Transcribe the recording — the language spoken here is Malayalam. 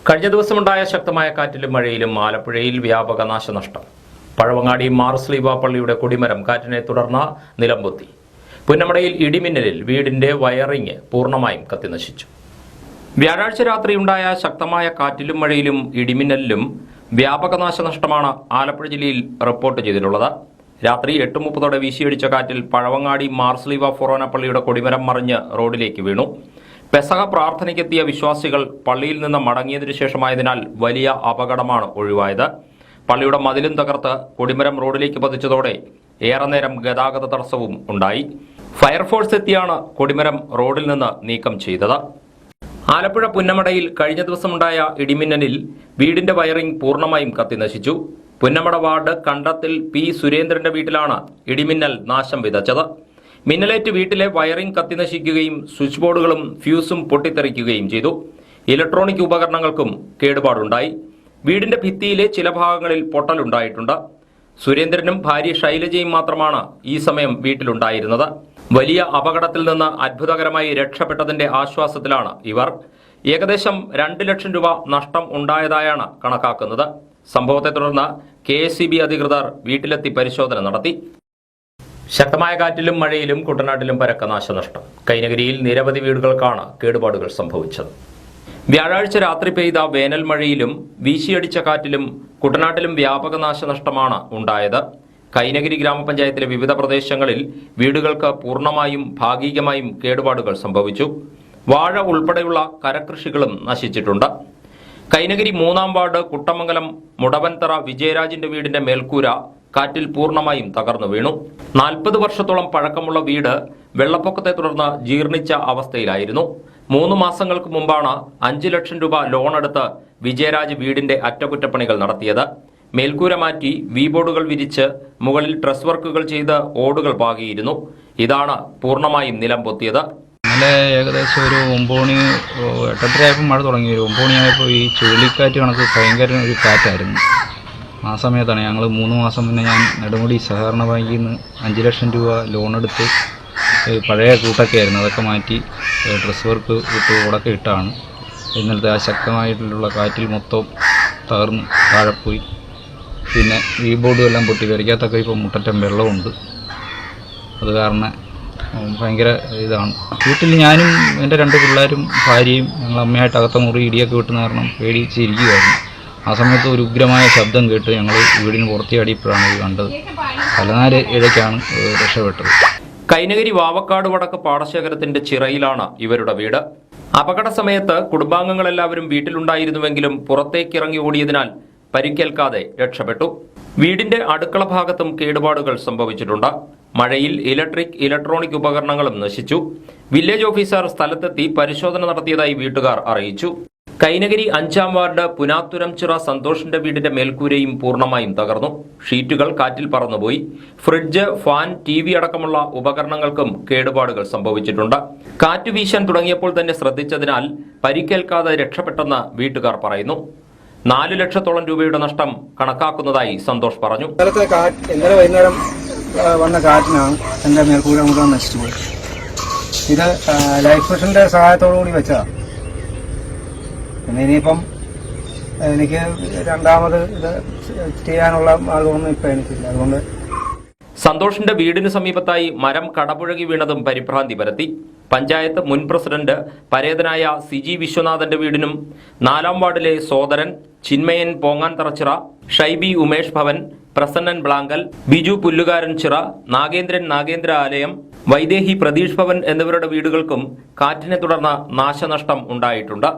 കഴിഞ്ഞ ദിവസമുണ്ടായ ശക്തമായ കാറ്റിലും മഴയിലും ആലപ്പുഴയിൽ വ്യാപക നാശനഷ്ടം. പഴവങ്ങാടി മാർസ്ലീവ പള്ളിയുടെ കൊടിമരം കാറ്റിനെ തുടർന്ന് നിലംപൊത്തി. പുന്നമടയിൽ ഇടിമിന്നലിൽ വീടിന്റെ വയറിംഗ് പൂർണ്ണമായും കത്തിനശിച്ചു. വ്യാഴാഴ്ച രാത്രിയുണ്ടായ ശക്തമായ കാറ്റിലും മഴയിലും ഇടിമിന്നലിലും വ്യാപക നാശനഷ്ടമാണ് ആലപ്പുഴ ജില്ലയിൽ റിപ്പോർട്ട് ചെയ്തിട്ടുള്ളത്. രാത്രി 8:30 വീശിയടിച്ച കാറ്റിൽ പഴവങ്ങാടി മാർസ്ലീവ ഫൊറോന പള്ളിയുടെ കൊടിമരം മറിഞ്ഞ് റോഡിലേക്ക് വീണു. പെസഹ പ്രാർത്ഥനയ്ക്കെത്തിയ വിശ്വാസികൾ പള്ളിയിൽ നിന്ന് മടങ്ങിയതിനു ശേഷമായതിനാൽ വലിയ അപകടമാണ് ഒഴിവായത്. പള്ളിയുടെ മതിലും തകർത്ത് കൊടിമരം റോഡിലേക്ക് പതിച്ചതോടെ ഏറെ നേരം ഗതാഗത തടസ്സവും ഉണ്ടായി. ഫയർഫോഴ്സ് എത്തിയാണ് കൊടിമരം റോഡിൽ നിന്ന് നീക്കം ചെയ്തത്. ആലപ്പുഴ പുന്നമടയിൽ കഴിഞ്ഞ ദിവസമുണ്ടായ ഇടിമിന്നലിൽ വീടിന്റെ വയറിംഗ് പൂർണ്ണമായും കത്തിനശിച്ചു. പുന്നമട വാർഡ് കണ്ടത്തിൽ പി സുരേന്ദ്രന്റെ വീട്ടിലാണ് ഇടിമിന്നൽ നാശം വിതച്ചത്. മിന്നലേറ്റ് വീട്ടിലെ വയറിംഗ് കത്തിനശിക്കുകയും സ്വിച്ച് ബോർഡുകളും ഫ്യൂസും പൊട്ടിത്തെറിക്കുകയും ചെയ്തു. ഇലക്ട്രോണിക് ഉപകരണങ്ങൾക്കും കേടുപാടുണ്ടായി. വീടിന്റെ ഭിത്തിയിലെ ചില ഭാഗങ്ങളിൽ പൊട്ടലുണ്ടായിട്ടുണ്ട്. സുരേന്ദ്രനും ഭാര്യ ശൈലജയും മാത്രമാണ് ഈ സമയം വീട്ടിലുണ്ടായിരുന്നത്. വലിയ അപകടത്തിൽ നിന്ന് അത്ഭുതകരമായി രക്ഷപ്പെട്ടതിന്റെ ആശ്വാസത്തിലാണ് ഇവർ. ഏകദേശം 2 ലക്ഷം രൂപ നഷ്ടം ഉണ്ടായതായാണ് കണക്കാക്കുന്നത്. സംഭവത്തെ തുടർന്ന് KSEB അധികൃതർ വീട്ടിലെത്തി പരിശോധന നടത്തി. ശക്തമായ കാറ്റിലും മഴയിലും കുട്ടനാട്ടിലും പരക്ക നാശനഷ്ടം. കൈനഗിരിയിൽ നിരവധി വീടുകൾക്കാണ് കേടുപാടുകൾ സംഭവിച്ചത്. വ്യാഴാഴ്ച രാത്രി പെയ്ത വേനൽ മഴയിലും വീശിയടിച്ച കാറ്റിലും കുട്ടനാട്ടിലും വ്യാപക നാശനഷ്ടമാണ് ഉണ്ടായത്. കൈനഗിരി ഗ്രാമപഞ്ചായത്തിലെ വിവിധ പ്രദേശങ്ങളിൽ വീടുകൾക്ക് പൂർണ്ണമായും ഭാഗികമായും കേടുപാടുകൾ സംഭവിച്ചു. വാഴ ഉൾപ്പെടെയുള്ള കരകൃഷികളും നശിച്ചിട്ടുണ്ട്. കൈനഗിരി 3-ാം വാർഡ് കുട്ടമംഗലം മുടവൻതറ വിജയരാജിന്റെ വീടിന്റെ മേൽക്കൂര കാറ്റിൽ പൂർണ്ണമായും തകർന്നു വീണു. 40 വർഷത്തോളം പഴക്കമുള്ള വീട് വെള്ളപ്പൊക്കത്തെ തുടർന്ന് ജീർണിച്ച അവസ്ഥയിലായിരുന്നു. 3 മാസങ്ങൾക്ക് മുമ്പാണ് 5 ലക്ഷം രൂപ ലോണെടുത്ത് വിജയരാജ് വീടിന്റെ അറ്റകുറ്റപ്പണികൾ നടത്തിയത്. മേൽക്കൂര മാറ്റി ബോർഡുകൾ വിരിച്ച് മുകളിൽ ട്രസ് വർക്കുകൾ ചെയ്ത് ഓടുകൾ പാകിയിരുന്നു. ഇതാണ് പൂർണ്ണമായും നിലം പൊത്തിയത്. ഇന്നലെ ഏകദേശം ഒരു 9 മണി 8:30 മഴ തുടങ്ങി. ഒരു 9 മണിയായപ്പോൾ ഈ ചുഴലിക്കാറ്റ് കണക്ക് ഭയങ്കര ഒരു കാറ്റായിരുന്നു. ആ സമയത്താണ് ഞങ്ങൾ 3 മാസം മുന്നേ ഞാൻ നെടുമുടി സഹകരണ ബാങ്കിൽ നിന്ന് 5 ലക്ഷം രൂപ ലോണെടുത്ത് പഴയ കൂട്ടൊക്കെ ആയിരുന്നു, അതൊക്കെ മാറ്റി ഡ്രസ് വർക്ക് ഇട്ട് ഓടൊക്കെ ഇട്ടാണ്. ഇന്നലത്തെ ആ ശക്തമായിട്ടുള്ള കാറ്റിൽ മൊത്തം തകർന്ന് താഴെപ്പോയി. പിന്നെ ബോർഡും എല്ലാം പൊട്ടി. വരയ്ക്കാത്തൊക്കെ ഇപ്പോൾ മുട്ടറ്റം വെള്ളമുണ്ട്. അത് കാരണം ഭയങ്കര ഇതാണ്. വീട്ടിൽ ഞാനും എൻ്റെ 2 പിള്ളേരും ഭാര്യയും ഞങ്ങൾ അമ്മയായിട്ട് അകത്ത മുറി ഇടിയൊക്കെ വിട്ടുന്ന കാരണം പേടിച്ചിരിക്കുകയായിരുന്നു. ആ സമയത്ത് ഒരു ഉഗ്രമായ ശബ്ദം കേട്ട് ഞങ്ങൾ വീടിന് പുറത്തിയാടിയപ്പോഴാണ് ഇത് കണ്ടത്. തലനാര് ഇഴയ്ക്കാണ് രക്ഷപ്പെട്ടത്. കൈനഗിരി വാവക്കാട് വടക്ക് പാടശേഖരത്തിന്റെ ചിറയിലാണ് ഇവരുടെ വീട്. അപകട സമയത്ത് കുടുംബാംഗങ്ങളെല്ലാവരും വീട്ടിലുണ്ടായിരുന്നുവെങ്കിലും പുറത്തേക്കിറങ്ങി ഓടിയതിനാൽ പരിക്കേൽക്കാതെ രക്ഷപ്പെട്ടു. വീടിന്റെ അടുക്കള ഭാഗത്തും കേടുപാടുകൾ സംഭവിച്ചിട്ടുണ്ട്. മഴയിൽ ഇലക്ട്രോണിക് ഉപകരണങ്ങളും നശിച്ചു. വില്ലേജ് ഓഫീസർ സ്ഥലത്തെത്തി പരിശോധന നടത്തിയതായി വീട്ടുകാർ അറിയിച്ചു. കൈനഗിരി 5-ാം വാർഡ് പുനാത്തുരംചിറ സന്തോഷിന്റെ വീടിന്റെ മേൽക്കൂരയും പൂർണ്ണമായും തകർന്നു. ഷീറ്റുകൾ കാറ്റിൽ പറന്നുപോയി. ഫ്രിഡ്ജ്, ഫാൻ, TV അടക്കമുള്ള ഉപകരണങ്ങൾക്കും കേടുപാടുകൾ സംഭവിച്ചിട്ടുണ്ട്. കാറ്റ് വീശാൻ തുടങ്ങിയപ്പോൾ തന്നെ ശ്രദ്ധിച്ചതിനാൽ പരിക്കേൽക്കാതെ രക്ഷപ്പെട്ടെന്ന് വീട്ടുകാർ പറയുന്നു. 4 ലക്ഷത്തോളം രൂപയുടെ നഷ്ടം കണക്കാക്കുന്നതായി സന്തോഷ് പറഞ്ഞു. ഇന്നലെ വൈകുന്നേരം വന്ന കാറ്റിനാണ് എന്റെ മേൽക്കൂര മുഴുവൻ നശിച്ചുപോയി. ഇത് ലൈഫ് മിഷന്റെ സഹായത്തോടു കൂടി വെച്ചതാണ്. പിന്നെ ഇനിയിപ്പം എനിക്ക് രണ്ടാമത് ഇത് ചെയ്യാനുള്ള മാർഗമൊന്നും ഇപ്പം എനിക്കില്ല. അതുകൊണ്ട് സന്തോഷിന്റെ വീടിന് സമീപത്തായി മരം കടപുഴകി വീണതും പരിഭ്രാന്തി പരത്തി. പഞ്ചായത്ത് മുൻ പ്രസിഡന്റ് പരേതനായ CG വിശ്വനാഥന്റെ വീടിനും 4-ാം വാർഡിലെ സോദരൻ ചിന്മയൻ പോങ്ങാൻ തറച്ചിറ, ഷൈബി ഉമേഷ് ഭവൻ, പ്രസന്നൻ ബ്ലാങ്കൽ, ബിജു പുല്ലുകാരൻ ചിറ, നാഗേന്ദ്ര ആലയം, വൈദേഹി പ്രതീഷ് ഭവൻ എന്നിവരുടെ വീടുകൾക്കും കാറ്റിനെ തുടർന്ന് നാശനഷ്ടം ഉണ്ടായിട്ടുണ്ട്.